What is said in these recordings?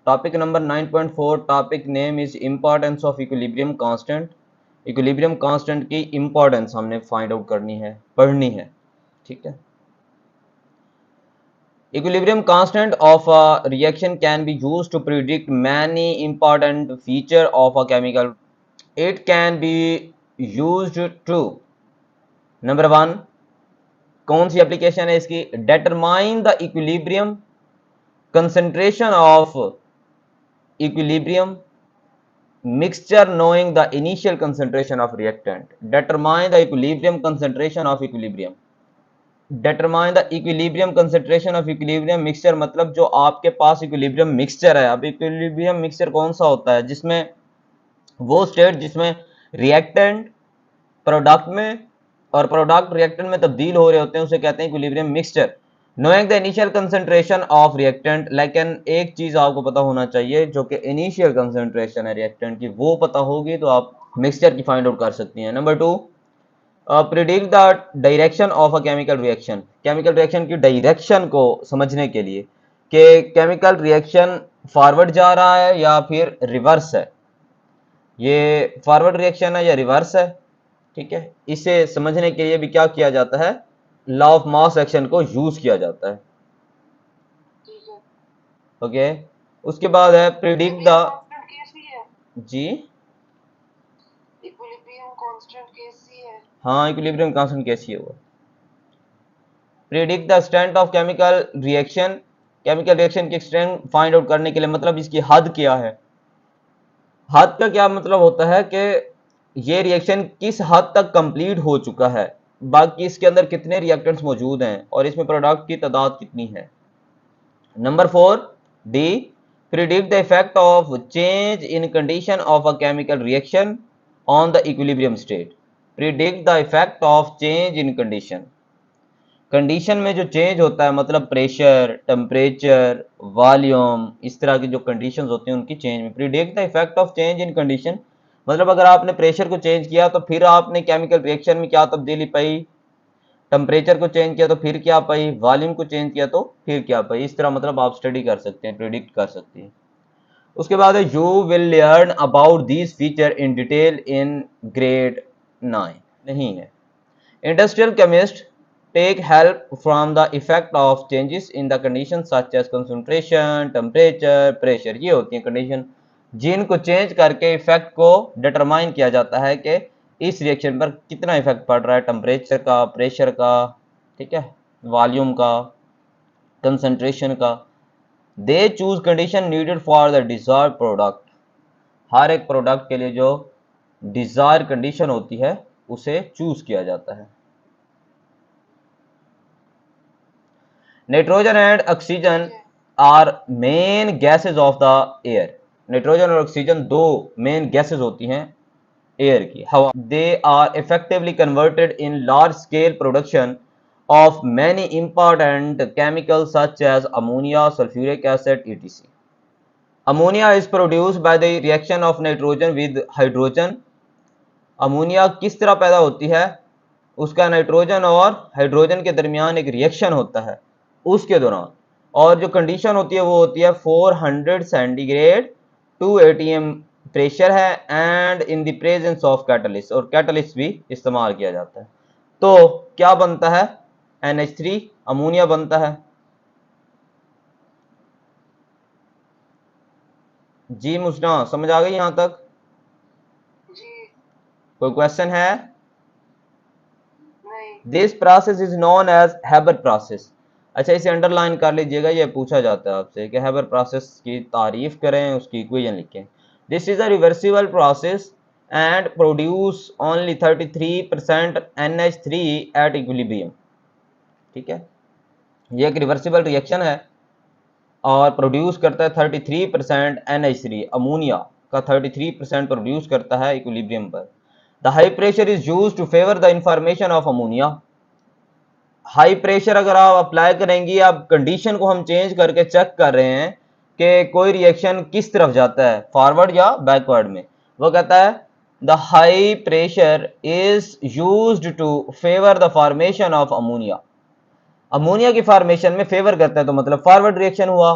Topic number 9.4 topic name is importance of equilibrium constant. Equilibrium constant की importance हमने find out करनी है, पढ़नी है। ठीक है। Equilibrium constant of a reaction can be used to predict many important features of a chemical. It can be used to number 1 कौन सी application है इसकी? Determine the equilibrium concentration of equilibrium mixture knowing the initial concentration of reactant. Determine the equilibrium concentration of equilibrium. Determine the equilibrium concentration of equilibrium mixture, मतलब जो आपके पास equilibrium mixture है। अब equilibrium mixture कौन सा होता है? जिसमें वो स्टेट जिसमें रिएक्टेंट प्रोडक्ट में और प्रोडक्ट रिएक्टेंट में तब्दील हो रहे होते हैं, उसे कहते हैं equilibrium mixture. Knowing the initial concentration of reactant, लेकिन एक चीज आपको पता होना चाहिए जो कि इनिशियल कंसंट्रेशन है रिएक्टेंट की, वो पता होगी तो आप मिक्सचर की फाइंड आउट कर सकती हैं। Number 2 predict the direction of a chemical reaction. Chemical reaction की डायरेक्शन को समझने के लिए कि केमिकल रिएक्शन फॉरवर्ड जा रहा है या फिर रिवर्स है, ये फॉरवर्ड रिएक्शन है या रिवर्स है। ठीक है, इसे समझने के लिए भी क्या किया जाता है? लॉ ऑफ मास एक्शन को यूज किया जाता है। ओके, उसके बाद है प्रिडिक्ट द जी इक्विलिब्रियम कांस्टेंट कैसी है? हाँ, इक्विलिब्रियम कांस्टेंट कैसी है वो? Predict the strength of chemical reaction, chemical reaction की स्ट्रेंथ फाइंड आउट करने के लिए, मतलब इसकी हद क्या है। हद का क्या मतलब होता है कि ये रिएक्शन किस हद तक कंप्लीट हो चुका है, बाकी इसके अंदर कितने रिएक्टेंट्स मौजूद हैं और इसमें प्रोडक्ट की तादाद कितनी है। Number 4 D predict the effect of change in condition of a chemical reaction on the equilibrium state. Predict the effect of change in condition, condition में जो चेंज होता है, मतलब प्रेशर, टेम्परेचर, वॉल्यूम, इस तरह की जो कंडीशंस होती हैं उनकी चेंज में। Predict the effect of change in condition, मतलब अगर आपने प्रेशर को चेंज किया तो फिर आपने केमिकल रिएक्शन में क्या तब्दीली पाई, टेम्परेचर को चेंज किया तो फिर क्या पाई, वॉल्यूम को चेंज किया तो फिर क्या पाई। इस तरह मतलब आप स्टडी कर सकते हैं, प्रिडिक्ट कर सकते हैं। उसके बाद है you will learn about these feature in detail in grade 9, नहीं है। Industrial chemist take help from the effect of changes in the conditions such as concentration, temperature, pressure। ये होती है कंडीशन जिनको चेंज करके इफेक्ट को डिटरमाइन किया जाता है कि इस रिएक्शन पर कितना इफेक्ट पड़ रहा है, टेम्परेचर का, प्रेशर का, ठीक है, वॉल्यूम का, कंसंट्रेशन का। They choose condition needed for the desired product, हर एक प्रोडक्ट के लिए जो डिजायर कंडीशन होती है उसे चूज किया जाता है। Nitrogen and oxygen are main gases of the air. Nitrogen और ऑक्सीजन दो मेन गैसेज होती हैं एयर की, हवा। They are effectively converted in large scale production of many important chemicals such as ammonia, sulphuric acid, etc. Ammonia is produced by the reaction of nitrogen with hydrogen. Ammonia किस तरह पैदा होती है? उसका नाइट्रोजन और hydrogen के दरमियान एक रिएक्शन होता है उसके दौरान, और जो कंडीशन होती है वो होती है 400 सेंटीग्रेड 2 atm प्रेशर है and in the presence of catalyst, और कैटलिस्ट भी इस्तेमाल किया जाता है। तो क्या बनता है? NH3 अमोनिया बनता है। जी मुस्ना, समझ आ गई यहां तक? जी कोई क्वेश्चन है? नहीं। This process is known as Haber process. अच्छा, इसे अंडरलाइन कर लीजिएगा, ये पूछा जाता है आपसे कि हैबर प्रोसेस की तारीफ करें, उसकी इक्वेशन लिखें। This is a reversible process and produce only 33% NH3 at equilibrium. ठीक है, ये एक रिवर्सिबल रिएक्शन है और प्रोड्यूस करता है 33% NH3, अमोनिया का 33% प्रोड्यूस करता है इक्विलिब्रियम पर। The high pressure is used to favour the information of ammonia. High pressure अगर आप अप्लाई करेंगी, अब कंडीशन को हम चेंज करके चेक कर रहे हैं कि कोई रिएक्शन किस तरफ जाता है, फॉरवर्ड या बैकवर्ड में। वो कहता है the high pressure is used to favour the formation of ammonia. Ammonia की फॉर्मेशन में फेवर करता है तो मतलब फॉरवर्ड रिएक्शन हुआ।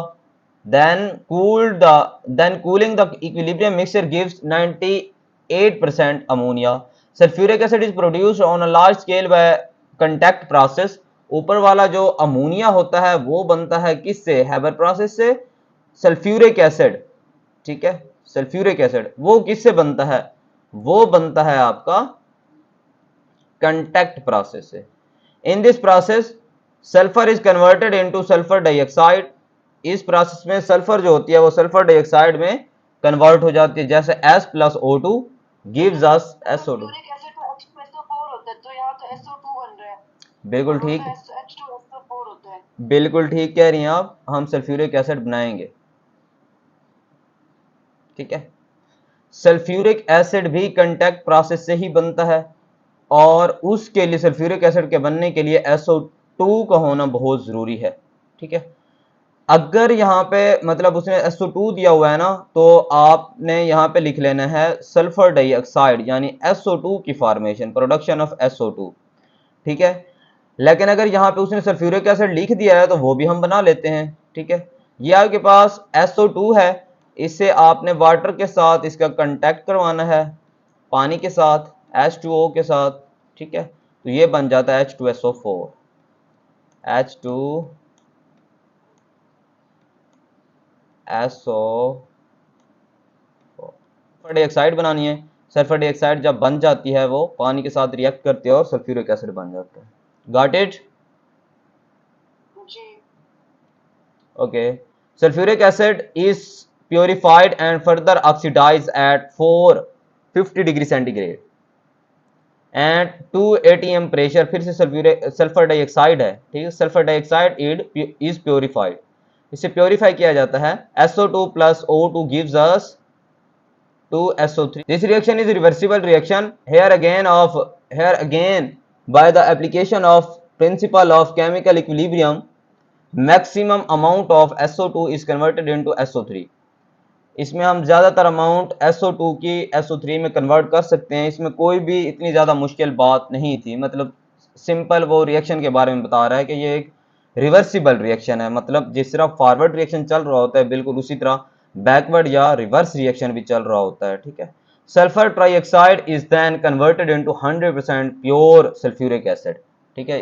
then cooling the equilibrium mixture gives 98% ammonia. Sulfuric acid is produced on a large scale by contact process. ऊपर वाला जो अमोनिया होता है वो बनता है किससे? हैबर प्रोसेस से। सल्फ्यूरिक एसिड, ठीक है, सल्फ्यूरिक एसिड वो किससे बनता है? वो बनता है आपका कंटैक्ट प्रोसेस से। In this process sulphur is converted into sulphur dioxide. इस प्रोसेस में सल्फर जो होती है वो सल्फर डाइऑक्साइड में कन्वर्ट हो जाती है, जैसे S+O2 gives us SO2। Sulphuric acid तो H2SO4 होता है, तो यहाँ तो SO2 बन रहा है। बिल्कुल ठीक, H2SO4 होता है। बिल्कुल ठीक कह रही हैं आप, हम सल्फ्यूरिक एसिड बनाएंगे, ठीक है। सल्फ्यूरिक एसिड भी कंटैक्ट प्रोसेस से ही बनता है, और उसके लिए सल्फ्यूरिक एसिड के बनने के लिए SO2 का होना बहुत जरूरी है, ठीक है। अगर यहाँ पे मतलब उसने SO2 दिया हुआ है ना, तो आपने यहाँ पे लिख लेना है सल्फर डाइऑक्साइड, यानी SO2 की फॉर्मेशन, प्रोडक्शन ऑफ SO2, ठीक है। लेकिन अगर यहाँ पे उसने सल्फ्यूरिक एसिड लिख दिया है तो वो भी हम बना लेते हैं, ठीक है। ये आपके पास SO2 है, इससे आपने वाटर के साथ इसका कांटेक्ट करवाना है, पानी के साथ, H2O के साथ, ठीक है। तो ये बन जाता है H2SO4, H2SO4। सल्फर डाइऑक्साइड बनानी है। सल्फर डाइऑक्साइड जब बन जाती है वो पानी के साथ रिएक्ट करती है और सल्फ्यूरिक एसिड बन जाता है। Got it? जी। Okay. Sulfuric acid is purified and further oxidized at 450 degree centigrade and 2 atm pressure. फिर से सल्फर डाइऑक्साइड है, ठीक है, सल्फर डाइऑक्साइड इज प्योरिफाइड, इसे प्योरीफाई किया जाता है। SO2 plus O2 gives us 2SO3. This reaction is a reversible reaction. Here again by the application of principle of chemical equilibrium, maximum amount of SO2 is converted into SO3। इसमें हम ज्यादातर amount SO2 की SO3 में convert कर सकते हैं, इसमें कोई भी इतनी ज्यादा मुश्किल बात नहीं थी। मतलब सिंपल वो रिएक्शन के बारे में बता रहा है कि ये एक रिवर्सिबल रिएक्शन है, मतलब जिस तरह फॉरवर्ड रिएक्शन चल रहा होता है बिल्कुल उसी तरह बैकवर्ड या रिवर्स रिएक्शन भी चल रहा होता है, ठीक है। Sulphur trioxide is then converted into 100% pure sulphuric acid, ठीक है।